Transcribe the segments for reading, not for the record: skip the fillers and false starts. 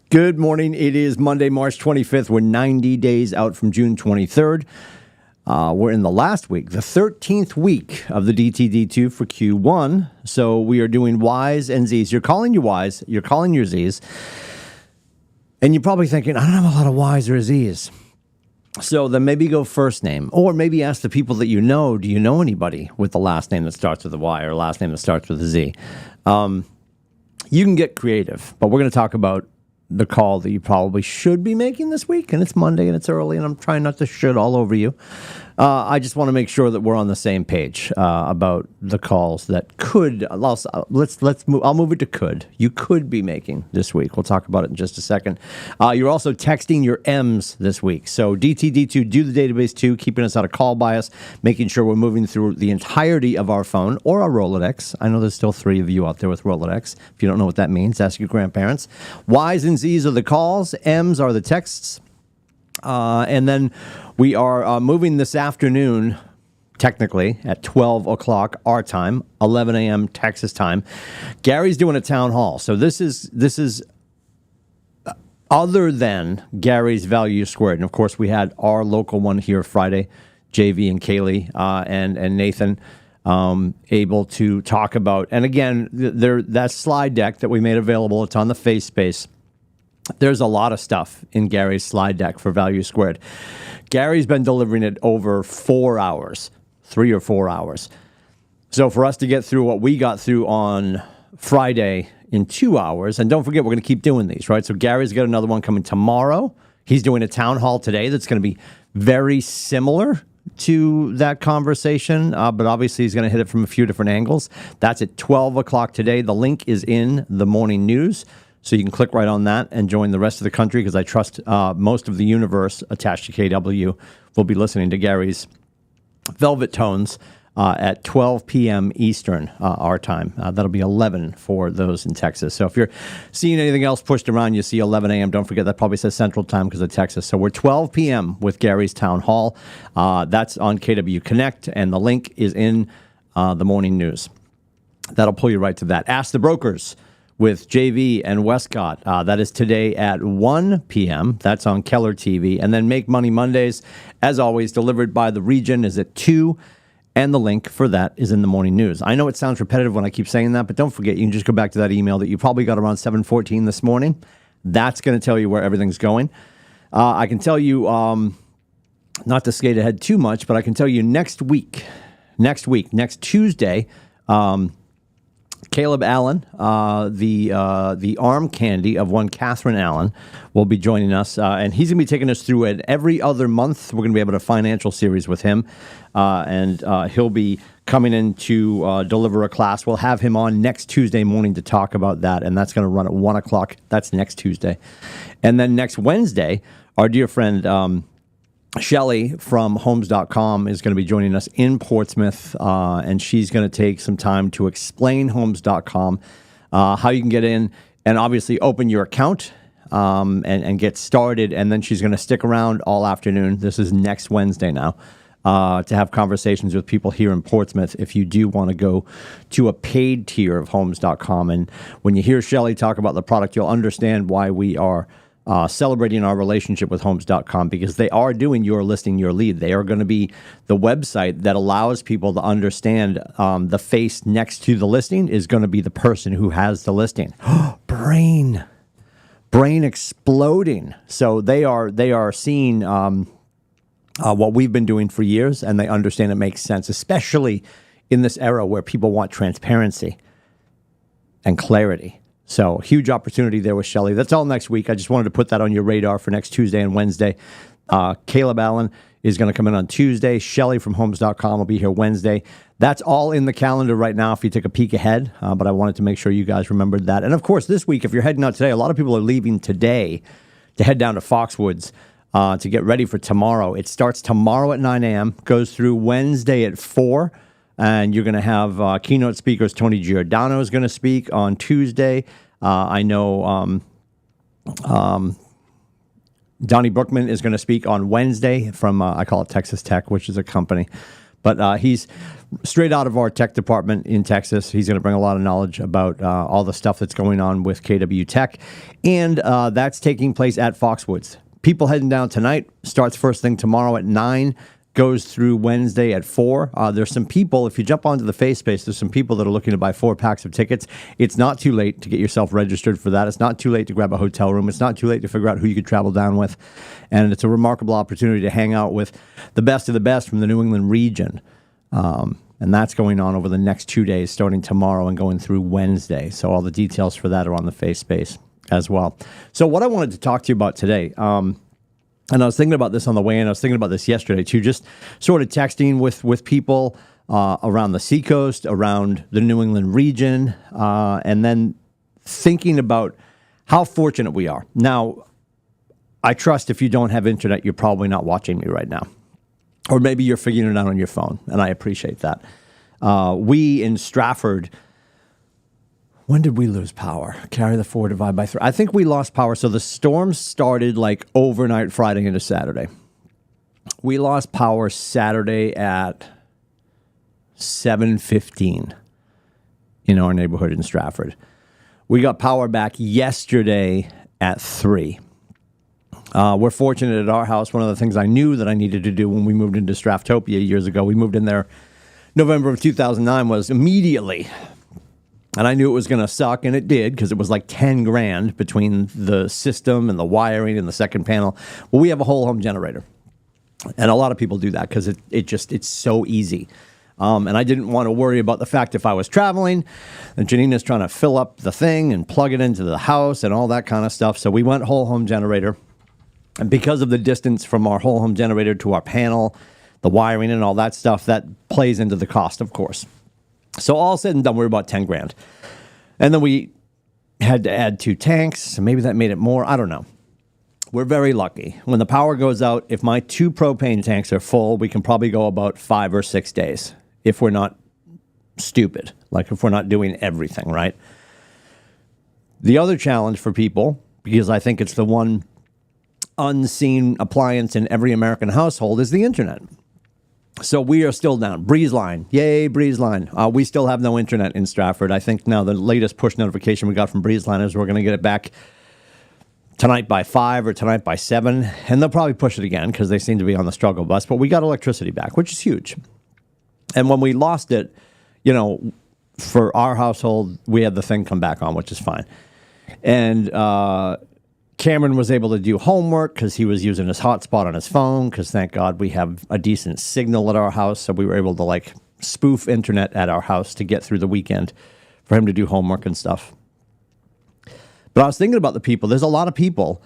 Good morning. It is Monday, March 25th. We're 90 days out from June 23rd. We're in the last week, the 13th week of the DTD2 for Q1. So we are doing Ys and Zs. You're calling your Ys, you're calling your Zs. And you're probably thinking, I don't have a lot of Ys or Zs. So then maybe go first name, or maybe ask the people that you know, do you know anybody with the last name that starts with a Y or last name that starts with a Z? You can get creative, but we're going to talk about the call that you probably should be making this week, and it's Monday and it's early, and I'm trying not to shit all over you. I just want to make sure that we're on the same page about the calls that could. Let's move. I'll move it to could. You could be making this week. We'll talk about it in just a second. You're also texting your M's this week. So DTD2, do the database too, keeping us out of call bias, making sure we're moving through the entirety of our phone or our Rolodex. I know there's still 3 of you out there with Rolodex. If you don't know what that means, ask your grandparents. Y's and Z's are the calls. M's are the texts. And then we are moving this afternoon, technically, at 12 o'clock our time, 11 a.m. Texas time. Gary's doing a town hall. So this is other than Gary's Value Squared. And, of course, we had our local one here Friday, JV and Kaylee and Nathan able to talk about. And, again, that slide deck that we made available, it's on the face space. There's a lot of stuff in Gary's slide deck for Value Squared. Gary's been delivering it over 4 hours, 3 or 4 hours. So for us to get through what we got through on Friday in 2 hours, and don't forget, we're going to keep doing these, right? So Gary's got another one coming tomorrow. He's doing a town hall today that's going to be very similar to that conversation, but obviously he's going to hit it from a few different angles. That's at 12 o'clock today. The link is in the morning news. So you can click right on that and join the rest of the country, because I trust most of the universe attached to KW will be listening to Gary's Velvet Tones at 12 p.m. Eastern, our time. That'll be 11 for those in Texas. So if you're seeing anything else pushed around, you see 11 a.m. Don't forget, that probably says Central Time because of Texas. So we're 12 p.m. with Gary's Town Hall. That's on KW Connect, and the link is in the morning news. That'll pull you right to that. Ask the Brokers with JV and Westcott. That is today at 1 p.m. That's on Keller TV. And then Make Money Mondays, as always, delivered by the region, is at 2. And the link for that is in the morning news. I know it sounds repetitive when I keep saying that, but don't forget, you can just go back to that email that you probably got around 7:14 this morning. That's going to tell you where everything's going. I can tell you, not to skate ahead too much, but I can tell you next Tuesday, Caleb Allen, the arm candy of one Catherine Allen, will be joining us, and he's going to be taking us through it every other month. We're going to be able to financial series with him, and he'll be coming in to deliver a class. We'll have him on next Tuesday morning to talk about that, and that's going to run at 1 o'clock. That's next Tuesday. And then next Wednesday, our dear friend Shelly from Homes.com is going to be joining us in Portsmouth, and she's going to take some time to explain Homes.com, how you can get in and obviously open your account and get started. And then she's going to stick around all afternoon. This is next Wednesday now, to have conversations with people here in Portsmouth if you do want to go to a paid tier of Homes.com. And when you hear Shelly talk about the product, you'll understand why we are celebrating our relationship with Homes.com, because they are doing your listing, your lead. They are going to be the website that allows people to understand the face next to the listing is going to be the person who has the listing. Brain exploding. So they are seeing what we've been doing for years, and they understand it makes sense, especially in this era where people want transparency and clarity. So huge opportunity there with Shelly. That's all next week. I just wanted to put that on your radar for next Tuesday and Wednesday. Caleb Allen is going to come in on Tuesday. Shelly from Homes.com will be here Wednesday. That's all in the calendar right now if you take a peek ahead. But I wanted to make sure you guys remembered that. And, of course, this week, if you're heading out today, a lot of people are leaving today to head down to Foxwoods to get ready for tomorrow. It starts tomorrow at 9 a.m., goes through Wednesday at 4. And you're going to have keynote speakers. Tony Giordano is going to speak on Tuesday. I know Donnie Brookman is going to speak on Wednesday from, I call it Texas Tech, which is a company. But he's straight out of our tech department in Texas. He's going to bring a lot of knowledge about all the stuff that's going on with KW Tech. And that's taking place at Foxwoods. People heading down tonight, starts first thing tomorrow at 9, goes through Wednesday at 4. There's some people, if you jump onto the face space, there's some people that are looking to buy 4 packs of tickets. It's not too late to get yourself registered for that. It's not too late to grab a hotel room. It's not too late to figure out who you could travel down with. And it's a remarkable opportunity to hang out with the best of the best from the New England region. And that's going on over the next 2 days, starting tomorrow and going through Wednesday. So all the details for that are on the face space as well. So what I wanted to talk to you about today, and I was thinking about this on the way in, I was thinking about this yesterday too, just sort of texting with people around the seacoast, around the New England region, and then thinking about how fortunate we are. Now, I trust if you don't have internet, you're probably not watching me right now. Or maybe you're figuring it out on your phone, and I appreciate that. We in Stratford, when did we lose power? Carry the 4, divide by 3. I think we lost power. So the storm started like overnight Friday into Saturday. We lost power Saturday at 7:15 in our neighborhood in Stratford. We got power back yesterday at 3. We're fortunate at our house. One of the things I knew that I needed to do when we moved into Straftopia years ago, we moved in there November of 2009, was immediately, and I knew it was going to suck, and it did, because it was like 10 grand between the system and the wiring and the second panel. Well, we have a whole home generator, and a lot of people do that because it's so easy. And I didn't want to worry about the fact if I was traveling and Janina's trying to fill up the thing and plug it into the house and all that kind of stuff. So we went whole home generator. And because of the distance from our whole home generator to our panel, the wiring and all that stuff, that plays into the cost, of course. So all said and done, we were about 10 grand. And then we had to add 2 tanks. So maybe that made it more. I don't know. We're very lucky. When the power goes out, if my 2 propane tanks are full, we can probably go about 5 or 6 days if we're not stupid, like if we're not doing everything, right? The other challenge for people, because I think it's the one unseen appliance in every American household, is the internet. So we are still down. BreezeLine. Yay, BreezeLine. We still have no internet in Stratford. I think now the latest push notification we got from BreezeLine is we're going to get it back tonight by 5 or tonight by 7. And they'll probably push it again because they seem to be on the struggle bus. But we got electricity back, which is huge. And when we lost it, you know, for our household, we had the thing come back on, which is fine. And Cameron was able to do homework because he was using his hotspot on his phone, because thank God we have a decent signal at our house. So we were able to like spoof internet at our house to get through the weekend for him to do homework and stuff. But I was thinking about the people. There's a lot of people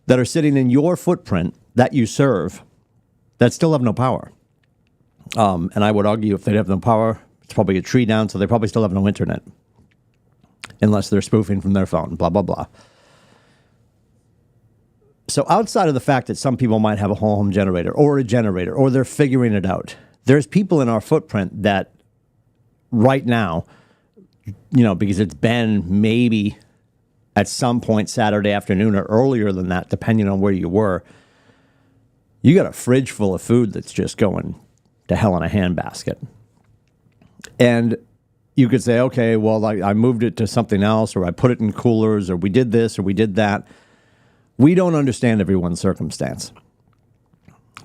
that are sitting in your footprint that you serve that still have no power. And I would argue if they have no power, it's probably a tree down, so they probably still have no internet. Unless they're spoofing from their phone, blah, blah, blah. So outside of the fact that some people might have a whole home generator or a generator, or they're figuring it out, there's people in our footprint that right now, you know, because it's been maybe at some point Saturday afternoon or earlier than that, depending on where you were, you got a fridge full of food that's just going to hell in a handbasket. And you could say, okay, well, I moved it to something else, or I put it in coolers, or we did this, or we did that. We don't understand everyone's circumstance.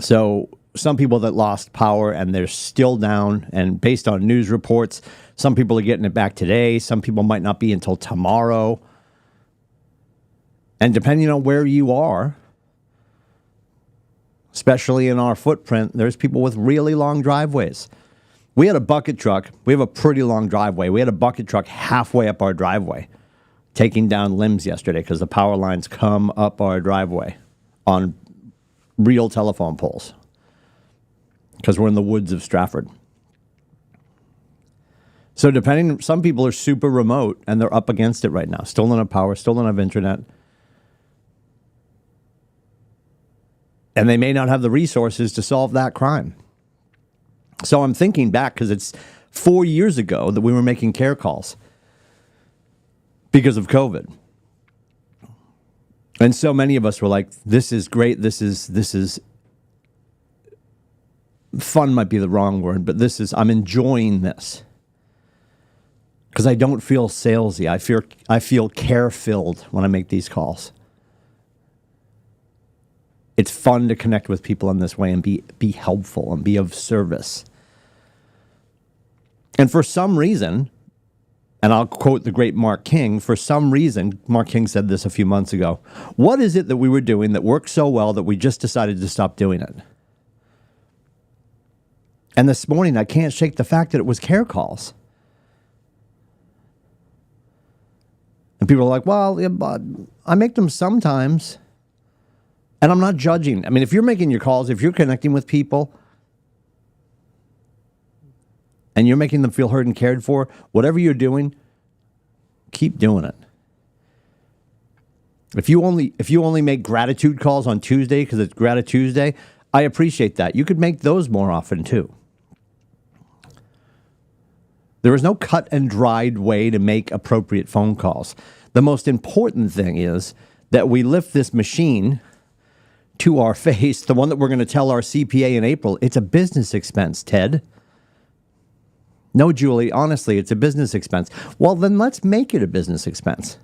So some people that lost power and they're still down, and based on news reports, some people are getting it back today. Some people might not be until tomorrow. And depending on where you are, especially in our footprint, there's people with really long driveways. We had a bucket truck. We have a pretty long driveway. We had a bucket truck halfway up our driveway, taking down limbs yesterday because the power lines come up our driveway on real telephone poles because we're in the woods of Stratford. So some people are super remote and they're up against it right now. Still don't have power, still don't have internet. And they may not have the resources to solve that crime. So I'm thinking back, because it's 4 years ago that we were making care calls because of COVID. And so many of us were like, this is great. This is fun might be the wrong word, but I'm enjoying this. Because I don't feel salesy. I feel care-filled when I make these calls. It's fun to connect with people in this way and be helpful and be of service. And for some reason, and I'll quote the great Mark King, for some reason, Mark King said this a few months ago, what is it that we were doing that worked so well that we just decided to stop doing it? And this morning, I can't shake the fact that it was care calls. And people are like, well, yeah, but I make them sometimes. And I'm not judging. I mean, if you're making your calls, if you're connecting with people, and you're making them feel heard and cared for, whatever you're doing, keep doing it. If you only make gratitude calls on Tuesday because it's Gratitude Tuesday, I appreciate that. You could make those more often too. There is no cut and dried way to make appropriate phone calls. The most important thing is that we lift this machine to our face, the one that we're going to tell our CPA in April, it's a business expense, Ted. No, Julie, honestly, it's a business expense. Well, then let's make it a business expense.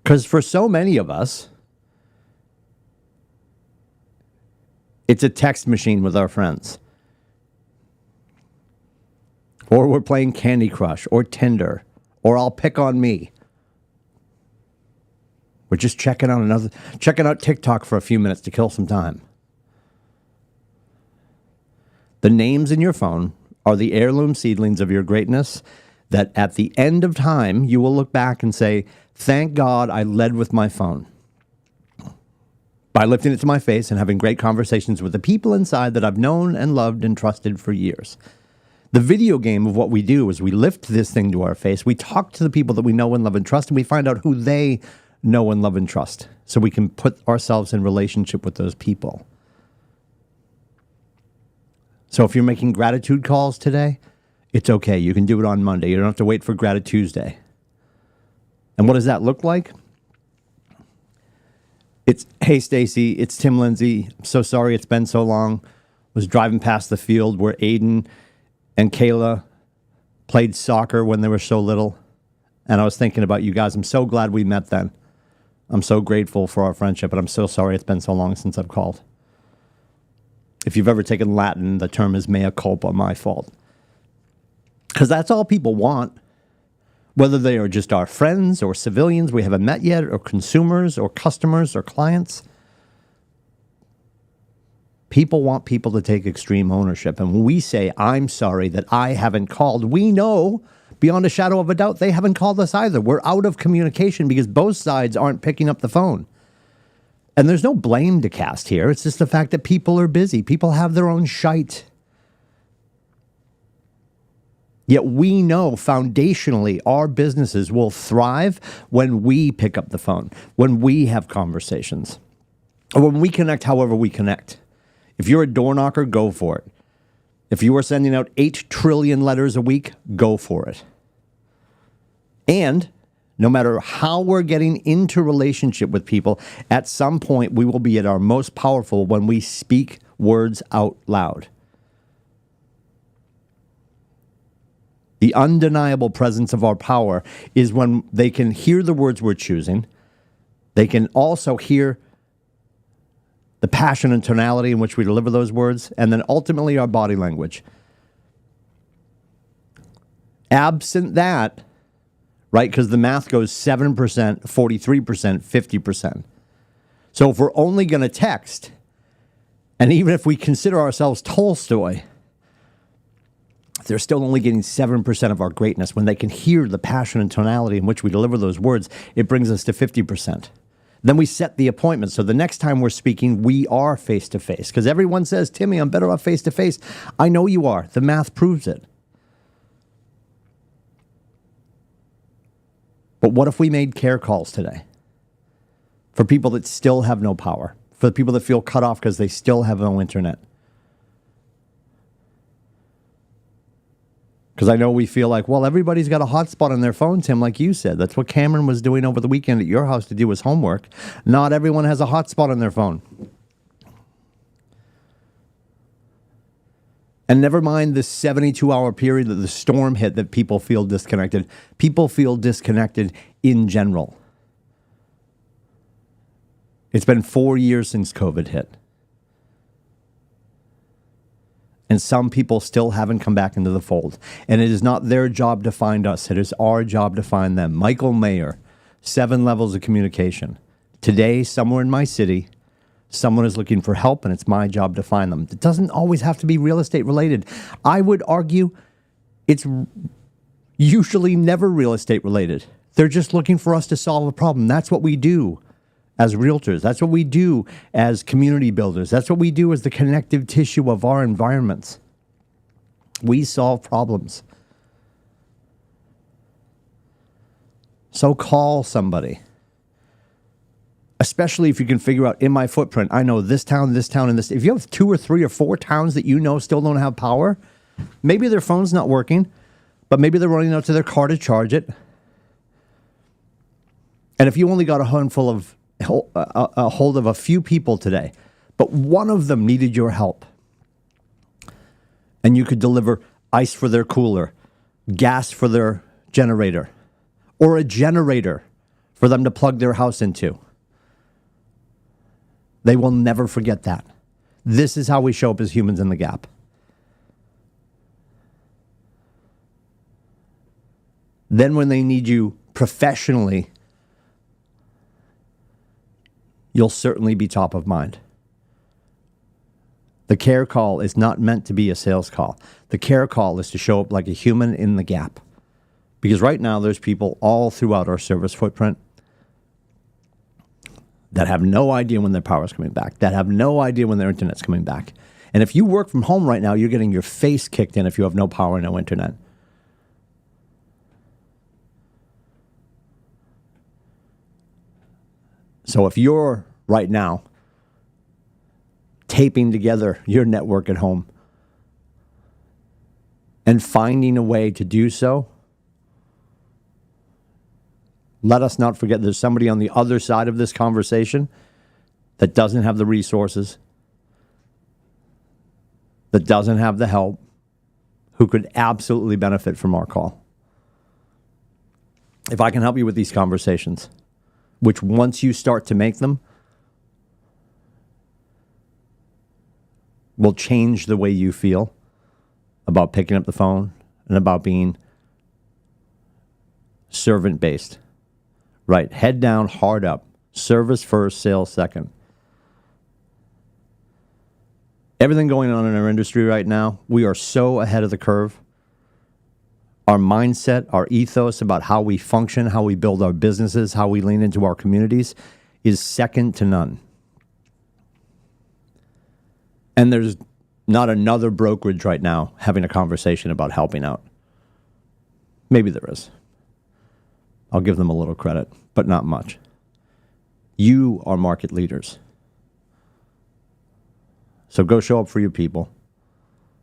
Because for so many of us, it's a text machine with our friends. Or we're playing Candy Crush or Tinder, or I'll pick on me. We're just checking out TikTok for a few minutes to kill some time. The names in your phone are the heirloom seedlings of your greatness that at the end of time, you will look back and say, thank God I led with my phone. By lifting it to my face and having great conversations with the people inside that I've known and loved and trusted for years. The video game of what we do is we lift this thing to our face. We talk to the people that we know and love and trust, and we find out who they know and love and trust so we can put ourselves in relationship with those people. So if you're making gratitude calls today, it's okay. You can do it on Monday. You don't have to wait for Gratitude Tuesday. And what does that look like? It's, hey, Stacy, it's Tim Lindsay. I'm so sorry it's been so long. Was driving past the field where Aiden and Kayla played soccer when they were so little. And I was thinking about you guys. I'm so glad we met then. I'm so grateful for our friendship, but I'm so sorry it's been so long since I've called. If you've ever taken Latin, the term is mea culpa, my fault. Because that's all people want. Whether they are just our friends or civilians we haven't met yet, or consumers or customers or clients. People want people to take extreme ownership. And when we say, I'm sorry that I haven't called, we know beyond a shadow of a doubt they haven't called us either. We're out of communication because both sides aren't picking up the phone. And there's no blame to cast here. It's just the fact that people are busy. People have their own shite. Yet we know foundationally our businesses will thrive when we pick up the phone, when we have conversations, or when we connect however we connect. If you're a door knocker, go for it. If you are sending out 8 trillion letters a week, go for it. And no matter how we're getting into relationship with people, at some point we will be at our most powerful when we speak words out loud. The undeniable presence of our power is when they can hear the words we're choosing. They can also hear the passion and tonality in which we deliver those words, and then ultimately our body language. Absent that, right, because the math goes 7%, 43%, 50%. So if we're only going to text, and even if we consider ourselves Tolstoy, they're still only getting 7% of our greatness. When they can hear the passion and tonality in which we deliver those words, it brings us to 50%. Then we set the appointment. So the next time we're speaking, we are face-to-face. Because everyone says, Timmy, I'm better off face-to-face. I know you are. The math proves it. But what if we made care calls today? For people that still have no power. For the people that feel cut off because they still have no internet. Because I know we feel like, well, everybody's got a hotspot on their phone, Tim, like you said. That's what Cameron was doing over the weekend at your house to do his homework. Not everyone has a hotspot on their phone. And never mind the 72-hour period that the storm hit that people feel disconnected. People feel disconnected in general. It's been 4 years since COVID hit. And some people still haven't come back into the fold. And it is not their job to find us. It is our job to find them. Michael Mayer, 7 levels of communication. Today, somewhere in my city, someone is looking for help, and it's my job to find them. It doesn't always have to be real estate related. I would argue it's usually never real estate related. They're just looking for us to solve a problem. That's what we do as realtors. That's what we do as community builders. That's what we do as the connective tissue of our environments. We solve problems. So call somebody. Especially if you can figure out in my footprint, I know this town, and this. If you have 2 or 3 or 4 towns that you know still don't have power, maybe their phone's not working, but maybe they're running out to their car to charge it. And if you only got a hold of a few people today, but one of them needed your help, and you could deliver ice for their cooler, gas for their generator, or a generator for them to plug their house into, they will never forget that. This is how we show up as humans in the gap. Then when they need you professionally, you'll certainly be top of mind. The care call is not meant to be a sales call. The care call is to show up like a human in the gap. Because right now there's people all throughout our service footprint that have no idea when their power's coming back, that have no idea when their internet's coming back. And if you work from home right now, you're getting your face kicked in if you have no power and no internet. So if you're right now taping together your network at home and finding a way to do so, let us not forget there's somebody on the other side of this conversation that doesn't have the resources, that doesn't have the help, who could absolutely benefit from our call. If I can help you with these conversations, which once you start to make them, will change the way you feel about picking up the phone and about being servant-based. Right, head down, hard up. Service first, sales second. Everything going on in our industry right now, we are so ahead of the curve. Our mindset, our ethos about how we function, how we build our businesses, how we lean into our communities is second to none. And there's not another brokerage right now having a conversation about helping out. Maybe there is. I'll give them a little credit, but not much. You are market leaders. So go show up for your people.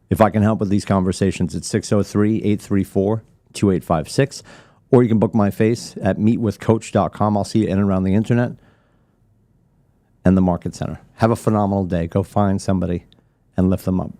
If I can help with these conversations, it's 603-834-2856, or you can book my face at meetwithcoach.com. I'll see you in and around the internet and the Market Center. Have a phenomenal day. Go find somebody and lift them up.